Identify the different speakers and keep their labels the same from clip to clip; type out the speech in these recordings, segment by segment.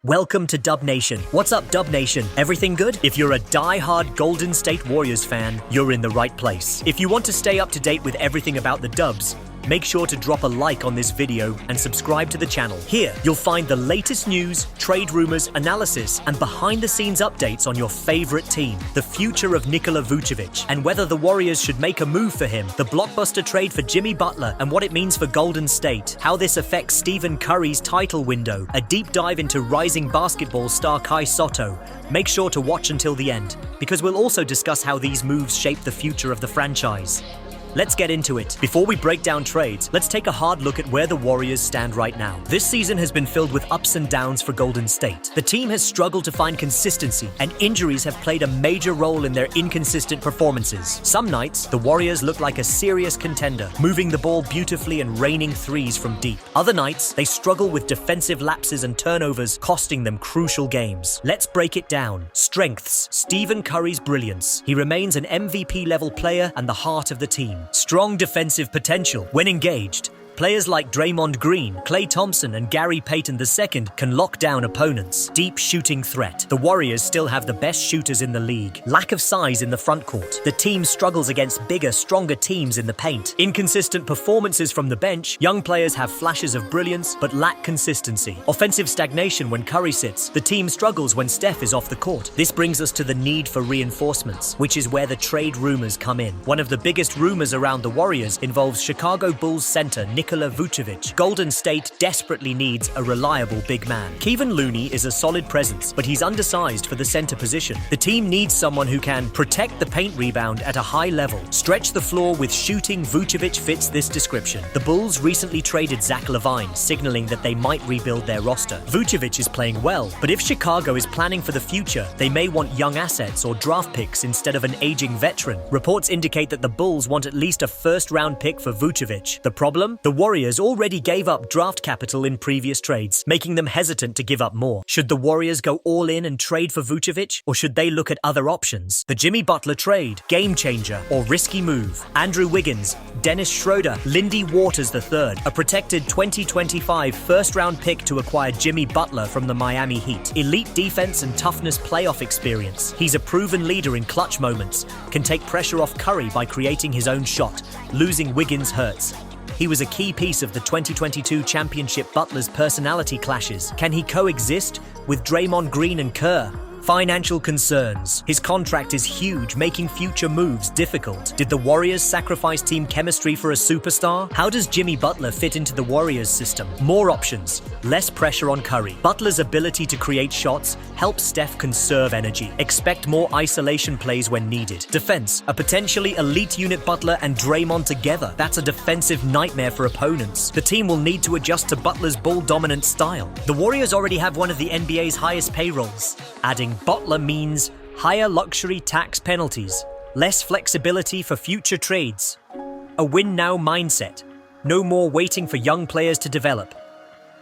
Speaker 1: Welcome to Dub Nation. What's up, Dub Nation? Everything good? If you're a die-hard Golden State Warriors fan, you're in the right place. If you want to stay up to date with everything about the Dubs, make sure to drop a like on this video and subscribe to the channel. Here, you'll find the latest news, trade rumors, analysis, and behind-the-scenes updates on your favorite team, the future of Nikola Vučević, and whether the Warriors should make a move for him, the blockbuster trade for Jimmy Butler, and what it means for Golden State, how this affects Stephen Curry's title window, a deep dive into rising basketball star Klay Thompson. Make sure to watch until the end, because we'll also discuss how these moves shape the future of the franchise. Let's get into it. Before we break down trades, let's take a hard look at where the Warriors stand right now. This season has been filled with ups and downs for Golden State. The team has struggled to find consistency, and injuries have played a major role in their inconsistent performances. Some nights, the Warriors look like a serious contender, moving the ball beautifully and raining threes from deep. Other nights, they struggle with defensive lapses and turnovers, costing them crucial games. Let's break it down. Strengths: Stephen Curry's brilliance. He remains an MVP-level player and the heart of the team. Strong defensive potential. When engaged, players like Draymond Green, Klay Thompson, and Gary Payton II can lock down opponents. Deep shooting threat. The Warriors still have the best shooters in the league. Lack of size in the front court. The team struggles against bigger, stronger teams in the paint. Inconsistent performances from the bench. Young players have flashes of brilliance, but lack consistency. Offensive stagnation when Curry sits. The team struggles when Steph is off the court. This brings us to the need for reinforcements, which is where the trade rumors come in. One of the biggest rumors around the Warriors involves Chicago Bulls center Nikola Vučević. Golden State desperately needs a reliable big man. Kevin Looney is a solid presence, but he's undersized for the center position. The team needs someone who can protect the paint rebound at a high level. Stretch the floor with shooting. Vučević fits this description. The Bulls recently traded Zach LaVine, signaling that they might rebuild their roster. Vučević is playing well, but if Chicago is planning for the future, they may want young assets or draft picks instead of an aging veteran. Reports indicate that the Bulls want at least a first-round pick for Vučević. The problem? The Warriors already gave up draft capital in previous trades, making them hesitant to give up more. Should the Warriors go all in and trade for Vučević, or should they look at other options? The Jimmy Butler trade, game changer, or risky move? Andrew Wiggins, Dennis Schroeder, Lindy Waters III, a protected 2025 first-round pick to acquire Jimmy Butler from the Miami Heat. Elite defense and toughness playoff experience. He's a proven leader in clutch moments, can take pressure off Curry by creating his own shot. Losing Wiggins hurts. He was a key piece of the 2022 championship. Butler's personality clashes. Can he coexist with Draymond Green and Kerr? Financial concerns. His contract is huge, making future moves difficult. Did the Warriors sacrifice team chemistry for a superstar? How does Jimmy Butler fit into the Warriors system? More options, less pressure on Curry. Butler's ability to create shots helps Steph conserve energy. Expect more isolation plays when needed. Defense. A potentially elite unit Butler and Draymond together. That's a defensive nightmare for opponents. The team will need to adjust to Butler's ball-dominant style. The Warriors already have one of the NBA's highest payrolls. Adding Butler means higher luxury tax penalties, less flexibility for future trades, a win-now mindset, no more waiting for young players to develop.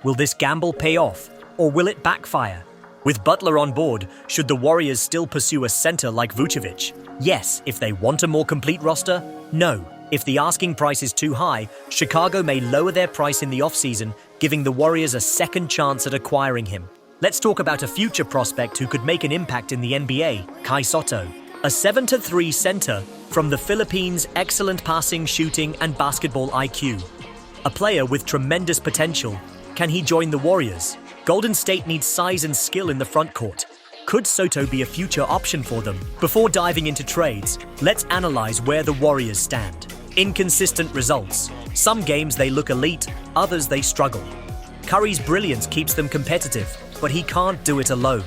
Speaker 1: Will this gamble pay off, or will it backfire? With Butler on board, should the Warriors still pursue a center like Vučević? Yes, if they want a more complete roster. No. If the asking price is too high, Chicago may lower their price in the offseason, giving the Warriors a second chance at acquiring him. Let's talk about a future prospect who could make an impact in the NBA, Klay Thompson. A 7'3" center from the Philippines, excellent passing, shooting, and basketball IQ. A player with tremendous potential. Can he join the Warriors? Golden State needs size and skill in the front court. Could Soto be a future option for them? Before diving into trades, let's analyze where the Warriors stand. Inconsistent results. Some games they look elite, others they struggle. Curry's brilliance keeps them competitive, but he can't do it alone.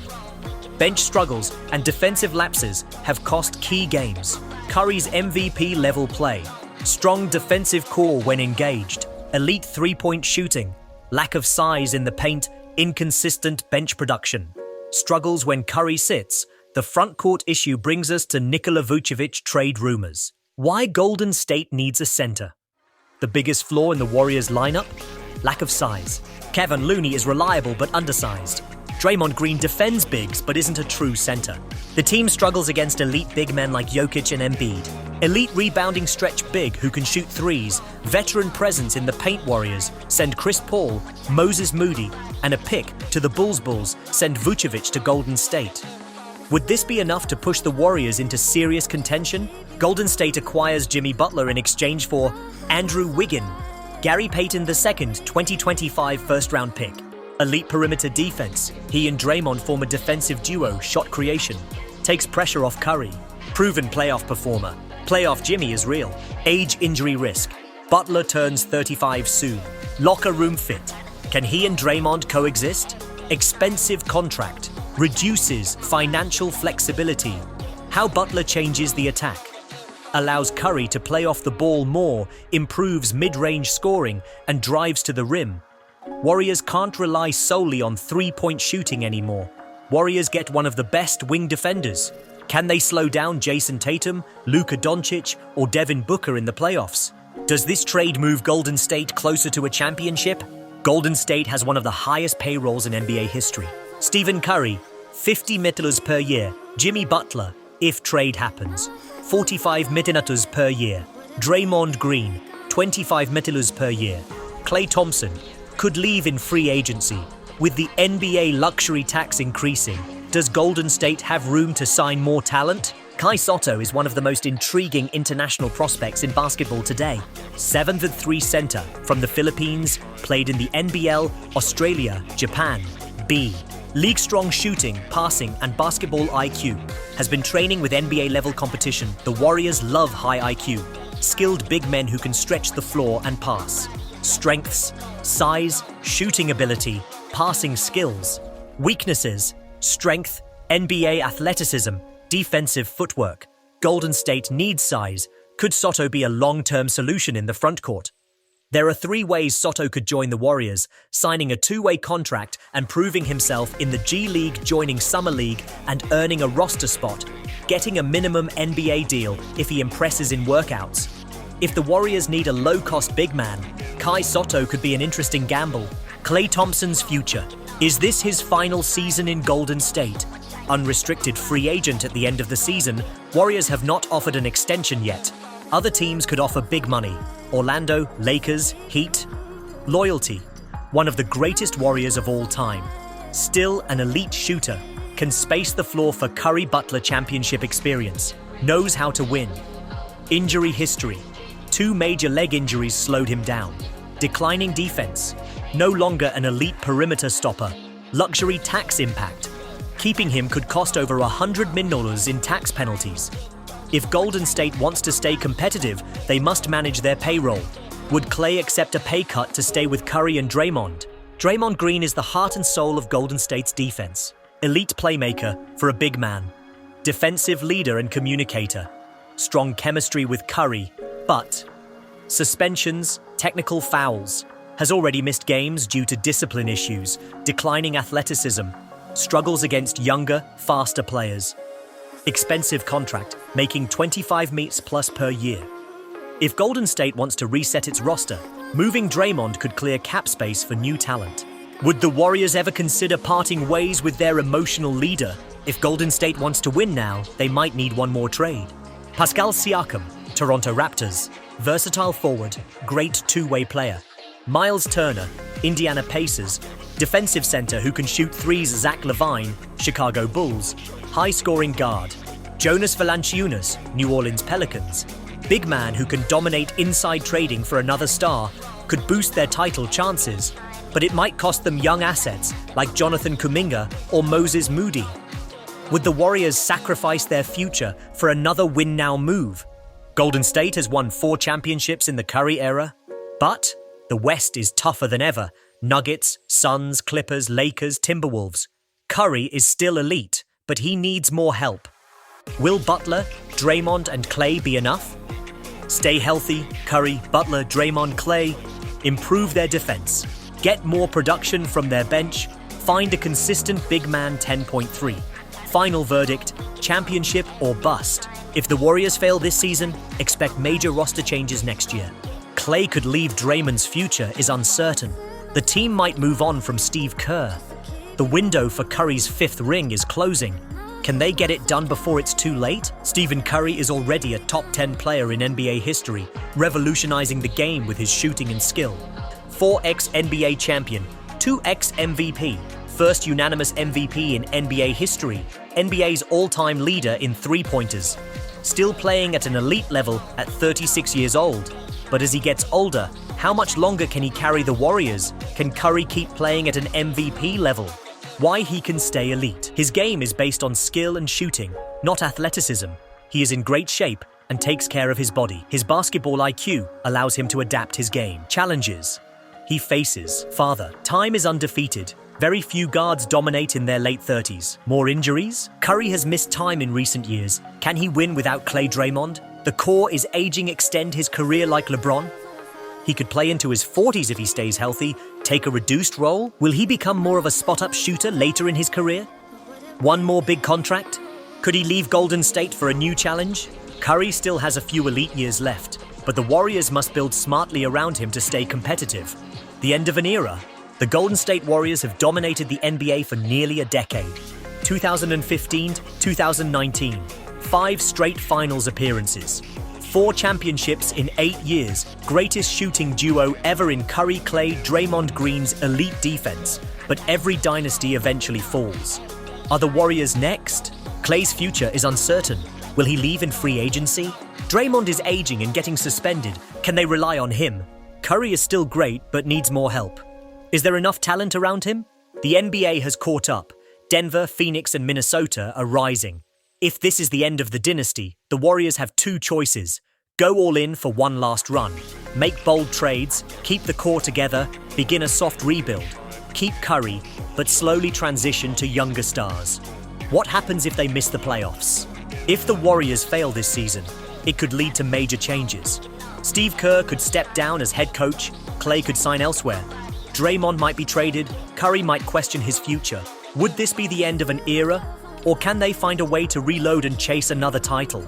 Speaker 1: Bench struggles and defensive lapses have cost key games. Curry's MVP-level play, strong defensive core when engaged, elite three-point shooting, lack of size in the paint, inconsistent bench production. Struggles when Curry sits. The front court issue brings us to Nikola Vučević trade rumors. Why Golden State needs a center? The biggest flaw in the Warriors lineup? Lack of size. Kevin Looney is reliable but undersized. Draymond Green defends bigs but isn't a true center. The team struggles against elite big men like Jokic and Embiid. Elite rebounding stretch big who can shoot threes, veteran presence in the paint Warriors send Chris Paul, Moses Moody, and a pick to the Bulls send Vučević to Golden State. Would this be enough to push the Warriors into serious contention? Golden State acquires Jimmy Butler in exchange for Andrew Wiggins, Gary Payton II 2025 first-round pick. Elite perimeter defense, he and Draymond form a defensive duo, shot creation. Takes pressure off Curry. Proven playoff performer. Playoff Jimmy is real. Age injury risk. Butler turns 35 soon. Locker room fit. Can he and Draymond coexist? Expensive contract. Reduces financial flexibility. How Butler changes the attack. Allows Curry to play off the ball more, improves mid-range scoring, and drives to the rim. Warriors can't rely solely on three-point shooting anymore. Warriors get one of the best wing defenders. Can they slow down Jason Tatum, Luka Doncic, or Devin Booker in the playoffs? Does this trade move Golden State closer to a championship? Golden State has one of the highest payrolls in NBA history. Stephen Curry, $50 million per year. Jimmy Butler, if trade happens, $45 million per year. Draymond Green, $25 million per year. Klay Thompson could leave in free agency. With the NBA luxury tax increasing, does Golden State have room to sign more talent? Kai Sotto is one of the most intriguing international prospects in basketball today. 7'3" center from the Philippines, played in the NBL, Australia, Japan. B. League-strong shooting, passing, and basketball IQ. Has been training with NBA-level competition. The Warriors love high IQ. Skilled big men who can stretch the floor and pass. Strengths, size, shooting ability, passing skills. Weaknesses, strength, NBA athleticism, defensive footwork. Golden State needs size. Could Sotto be a long-term solution in the frontcourt? There are 3 ways Sotto could join the Warriors: signing a 2-way contract and proving himself in the G League, joining Summer League and earning a roster spot, getting a minimum NBA deal if he impresses in workouts. If the Warriors need a low-cost big man, Kai Sotto could be an interesting gamble. Klay Thompson's future. Is this his final season in Golden State? Unrestricted free agent at the end of the season, Warriors have not offered an extension yet. Other teams could offer big money. Orlando, Lakers, Heat. Loyalty. One of the greatest Warriors of all time. Still an elite shooter. Can space the floor for Curry Butler championship experience. Knows how to win. Injury history. 2 major leg injuries slowed him down. Declining defense. No longer an elite perimeter stopper. Luxury tax impact. Keeping him could cost over $100 million in tax penalties. If Golden State wants to stay competitive, they must manage their payroll. Would Klay accept a pay cut to stay with Curry and Draymond? Draymond Green is the heart and soul of Golden State's defense. Elite playmaker for a big man. Defensive leader and communicator. Strong chemistry with Curry, but suspensions, technical fouls. Has already missed games due to discipline issues, declining athleticism, struggles against younger, faster players. Expensive contract, making $25 million plus per year. If Golden State wants to reset its roster, moving Draymond could clear cap space for new talent. Would the Warriors ever consider parting ways with their emotional leader? If Golden State wants to win now, they might need one more trade. Pascal Siakam, Toronto Raptors. Versatile forward, great 2-way player. Miles Turner, Indiana Pacers. Defensive center who can shoot threes, Zach LaVine, Chicago Bulls. High-scoring guard. Jonas Valanciunas, New Orleans Pelicans. Big man who can dominate inside trading for another star, could boost their title chances, but it might cost them young assets like Jonathan Kuminga or Moses Moody. Would the Warriors sacrifice their future for another win-now move? Golden State has won 4 championships in the Curry era, but the West is tougher than ever. Nuggets, Suns, Clippers, Lakers, Timberwolves. Curry is still elite, but he needs more help. Will Butler, Draymond, and Klay be enough? Stay healthy, Curry, Butler, Draymond, Klay. Improve their defense. Get more production from their bench. Find a consistent big man 10.3. Final verdict, championship or bust. If the Warriors fail this season, expect major roster changes next year. Klay could leave. Draymond's future is uncertain. The team might move on from Steve Kerr. The window for Curry's 5th ring is closing. Can Can they get it done before it's too late? Stephen Curry is already a top 10 player in NBA history, revolutionizing the game with his shooting and skill. 4x NBA champion, 2x MVP, first unanimous MVP in NBA history, NBA's all-time leader in three-pointers. Still playing at an elite level at 36 years old. But as he gets older, how much longer can he carry the Warriors? Can Curry keep playing at an MVP level? Why he can stay elite. His game is based on skill and shooting, not athleticism. He is in great shape and takes care of his body. His basketball IQ allows him to adapt his game. Challenges he faces. Father. Time is undefeated. Very few guards dominate in their late 30s. More injuries? Curry has missed time in recent years. Can he win without Klay Draymond? The core is aging. Extend his career like LeBron? He could play into his 40s if he stays healthy, take a reduced role. Will he become more of a spot-up shooter later in his career? One more big contract? Could he leave Golden State for a new challenge? Curry still has a few elite years left, but the Warriors must build smartly around him to stay competitive. The end of an era. The Golden State Warriors have dominated the NBA for nearly a decade. 2015 to 2019, 5 straight finals appearances. 4 championships in 8 years, greatest shooting duo ever in Curry-Klay Draymond Green's elite defense, but every dynasty eventually falls. Are the Warriors next? Klay's future is uncertain. Will he leave in free agency? Draymond is aging and getting suspended. Can they rely on him? Curry is still great, but needs more help. Is there enough talent around him? The NBA has caught up. Denver, Phoenix, and Minnesota are rising. If this is the end of the dynasty, the Warriors have 2 choices. Go all in for one last run. Make bold trades, keep the core together, begin a soft rebuild. Keep Curry, but slowly transition to younger stars. What happens if they miss the playoffs? If the Warriors fail this season, it could lead to major changes. Steve Kerr could step down as head coach, Klay could sign elsewhere. Draymond might be traded, Curry might question his future. Would this be the end of an era? Or can they find a way to reload and chase another title?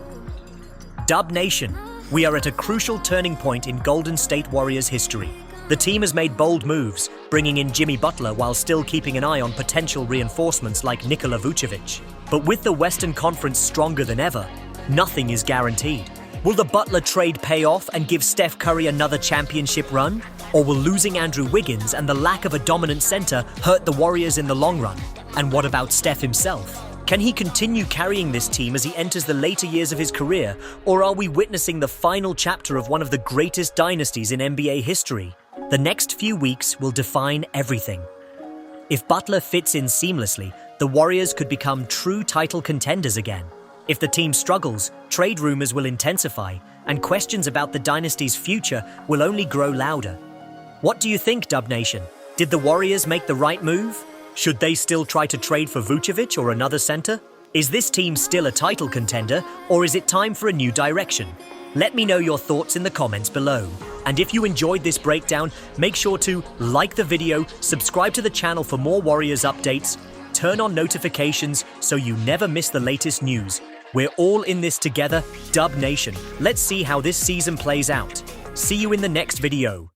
Speaker 1: Dub Nation, we are at a crucial turning point in Golden State Warriors history. The team has made bold moves, bringing in Jimmy Butler while still keeping an eye on potential reinforcements like Nikola Vučević. But with the Western Conference stronger than ever, nothing is guaranteed. Will the Butler trade pay off and give Steph Curry another championship run? Or will losing Andrew Wiggins and the lack of a dominant center hurt the Warriors in the long run? And what about Steph himself? Can he continue carrying this team as he enters the later years of his career? Or are we witnessing the final chapter of one of the greatest dynasties in NBA history? The next few weeks will define everything. If Butler fits in seamlessly, the Warriors could become true title contenders again. If the team struggles, trade rumors will intensify, and questions about the dynasty's future will only grow louder. What do you think, Dub Nation? Did the Warriors make the right move? Should they still try to trade for Vučević or another center? Is this team still a title contender, or is it time for a new direction? Let me know your thoughts in the comments below. And if you enjoyed this breakdown, make sure to like the video, subscribe to the channel for more Warriors updates, turn on notifications so you never miss the latest news. We're all in this together, Dub Nation. Let's see how this season plays out. See you in the next video.